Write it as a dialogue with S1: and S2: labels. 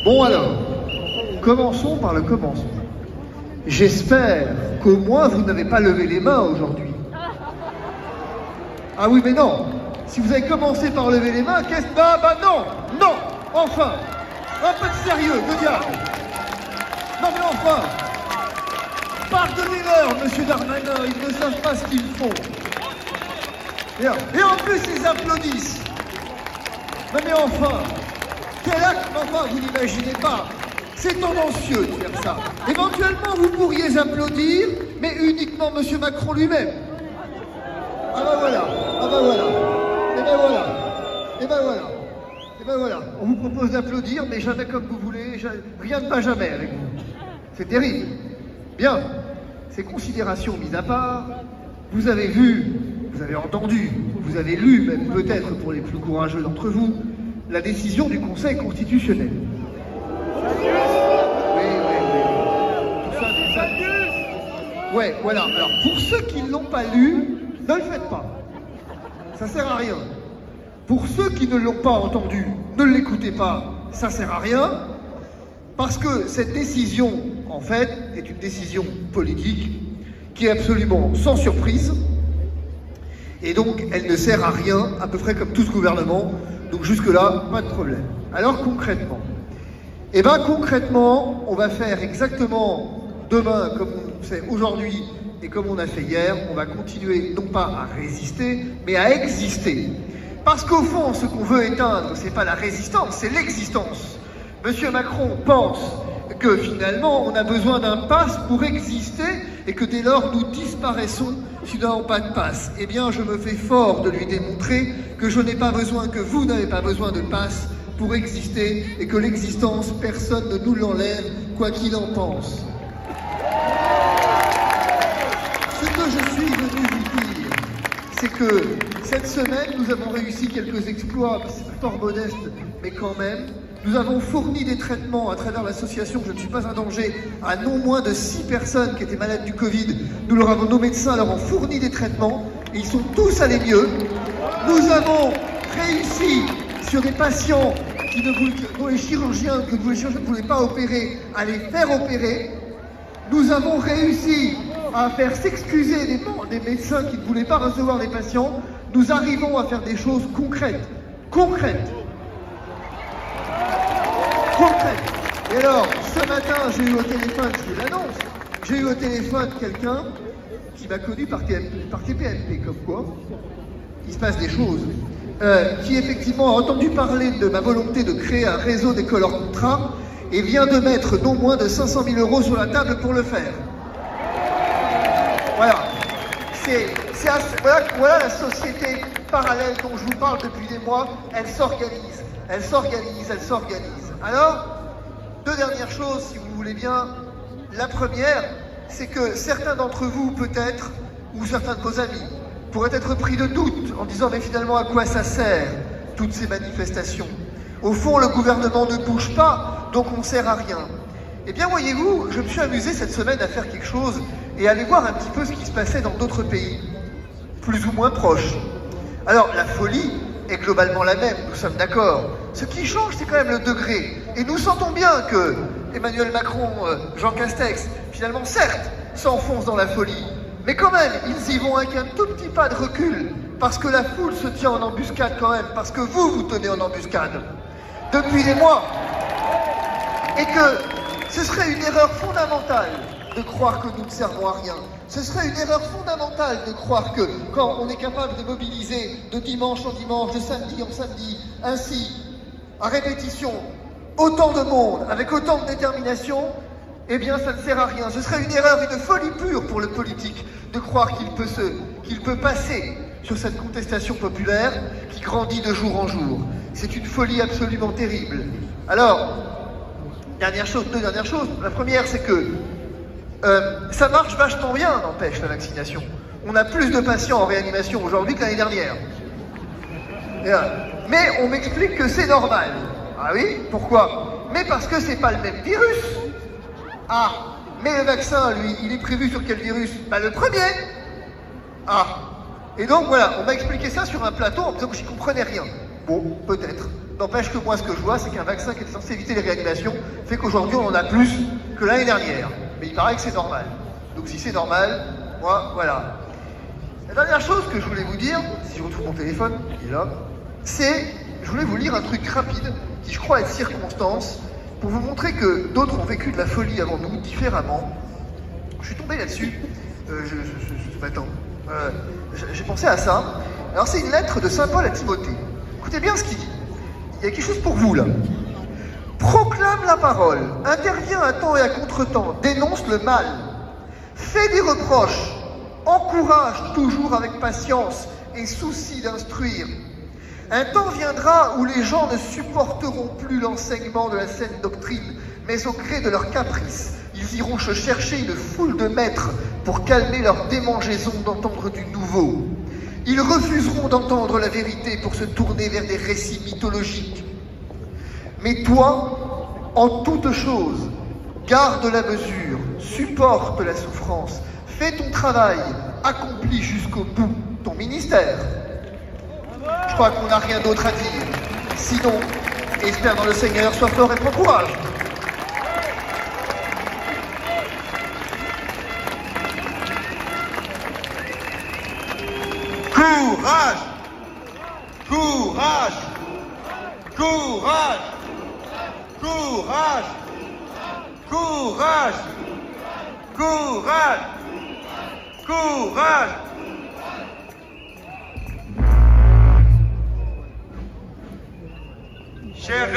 S1: Bon alors, commençons par le commencement. J'espère qu'au moins vous n'avez pas levé les mains aujourd'hui. Ah oui mais non, si vous avez commencé par lever les mains, qu'est-ce que... Bah non, non, enfin, un peu de sérieux, de diable. Non mais enfin, pardonnez-leur, monsieur Darmanin, ils ne savent pas ce qu'ils font. Et en plus ils applaudissent. Non mais enfin, quel acte, enfin vous n'imaginez pas. C'est tendancieux de faire ça. Éventuellement, vous pourriez applaudir, mais uniquement M. Macron lui-même. Ah ben voilà, ah ben voilà, et ben voilà, et ben voilà, et ben voilà. On vous propose d'applaudir, mais jamais comme vous voulez, rien ne va jamais avec vous. C'est terrible. Bien, ces considérations mises à part, vous avez vu, vous avez entendu, vous avez lu, même peut-être pour les plus courageux d'entre vous, la décision du Conseil constitutionnel. Ouais, voilà. Alors, pour ceux qui ne l'ont pas lu, ne le faites pas. Ça sert à rien. Pour ceux qui ne l'ont pas entendu, ne l'écoutez pas. Ça sert à rien. Parce que cette décision, en fait, est une décision politique qui est absolument sans surprise. Et donc, elle ne sert à rien, à peu près comme tout ce gouvernement. Donc, jusque-là, pas de problème. Alors, concrètement, eh bien, concrètement, on va faire exactement demain, comme on fait aujourd'hui et comme on a fait hier, on va continuer non pas à résister, mais à exister. Parce qu'au fond, ce qu'on veut éteindre, c'est pas la résistance, c'est l'existence. Monsieur Macron pense que finalement, on a besoin d'un pass pour exister et que dès lors, nous disparaissons si nous n'avons pas de pass. Eh bien, je me fais fort de lui démontrer que je n'ai pas besoin, que vous n'avez pas besoin de pass pour exister et que l'existence, personne ne nous l'enlève, quoi qu'il en pense. Ce que je suis venu vous dire, c'est que cette semaine, nous avons réussi quelques exploits fort modestes, mais quand même. Nous avons fourni des traitements à travers l'association Je ne suis pas un danger à non moins de 6 personnes qui étaient malades du Covid. Nous leur avons, nos médecins leur ont fourni des traitements et ils sont tous allés mieux. Nous avons réussi sur des patients dont les chirurgiens ne voulaient pas opérer, à les faire opérer. Nous avons réussi à faire s'excuser des médecins qui ne voulaient pas recevoir les patients. Nous arrivons à faire des choses concrètes. Concrètes. Et alors, ce matin, j'ai eu au téléphone, je vous l'annonce, j'ai eu au téléphone quelqu'un qui m'a connu par TPMP, comme quoi il se passe des choses, qui effectivement a entendu parler de ma volonté de créer un réseau d'écoles hors contrat et vient de mettre non moins de 500 000 € sur la table pour le faire. Voilà. Voilà la société parallèle dont je vous parle depuis des mois. Elle s'organise, elle s'organise, elle s'organise. Alors, deux dernières choses, si vous voulez bien. La première, c'est que certains d'entre vous, peut-être, ou certains de vos amis, pourraient être pris de doute en disant « Mais finalement, à quoi ça sert, toutes ces manifestations ? Au fond, le gouvernement ne bouge pas, donc on ne sert à rien. » Eh bien, voyez-vous, je me suis amusé cette semaine à faire quelque chose et à aller voir un petit peu ce qui se passait dans d'autres pays, plus ou moins proches. Alors, la folie est globalement la même, nous sommes d'accord. Ce qui change, c'est quand même le degré. Et nous sentons bien que Emmanuel Macron, Jean Castex, finalement, certes, s'enfoncent dans la folie. Mais quand même, ils y vont avec un tout petit pas de recul, parce que la foule se tient en embuscade quand même, parce que vous, vous tenez en embuscade, depuis des mois. Et que ce serait une erreur fondamentale de croire que nous ne servons à rien. Ce serait une erreur fondamentale de croire que quand on est capable de mobiliser de dimanche en dimanche, de samedi en samedi, ainsi, à répétition, autant de monde, avec autant de détermination, eh bien ça ne sert à rien. Ce serait une erreur, une folie pure pour le politique de croire qu'il peut passer sur cette contestation populaire qui grandit de jour en jour. C'est une folie absolument terrible. Alors, deux dernières choses. La première, c'est que ça marche vachement bien, n'empêche, la vaccination. On a plus de patients en réanimation aujourd'hui que l'année dernière. Mais on m'explique que c'est normal. Ah oui? Pourquoi? Mais parce que c'est pas le même virus. Ah, mais le vaccin, lui, il est prévu sur quel virus? Bah le premier. Ah. Et donc voilà, on m'a expliqué ça sur un plateau en me disant que j'y comprenais rien. Bon, peut-être. N'empêche que moi, ce que je vois, c'est qu'un vaccin qui est censé éviter les réanimations fait qu'aujourd'hui, on en a plus que l'année dernière. Mais il paraît que c'est normal. Donc si c'est normal, moi, voilà. La dernière chose que je voulais vous dire, si je retrouve mon téléphone, il est là, c'est, je voulais vous lire un truc rapide, qui je crois est de circonstance, pour vous montrer que d'autres ont vécu de la folie avant nous, différemment. Je suis tombé là-dessus, ce matin. J'ai pensé à ça. Alors c'est une lettre de Saint Paul à Timothée. Écoutez bien ce qu'il dit. Il y a quelque chose pour vous là. Proclame la parole, intervient à temps et à contre-temps, dénonce le mal, fait des reproches, encourage toujours avec patience et souci d'instruire. Un temps viendra où les gens ne supporteront plus l'enseignement de la saine doctrine, mais au gré de leurs caprices, ils iront se chercher une foule de maîtres pour calmer leur démangeaison d'entendre du nouveau. Ils refuseront d'entendre la vérité pour se tourner vers des récits mythologiques. Mais toi, en toute chose, garde la mesure, supporte la souffrance, fais ton travail, accomplis jusqu'au bout ton ministère. Je crois qu'on n'a rien d'autre à dire. Sinon, espère dans le Seigneur, sois fort et prends courage.
S2: Courage! Courage! Courage! Courage! Courage! Courage! Courage! Chers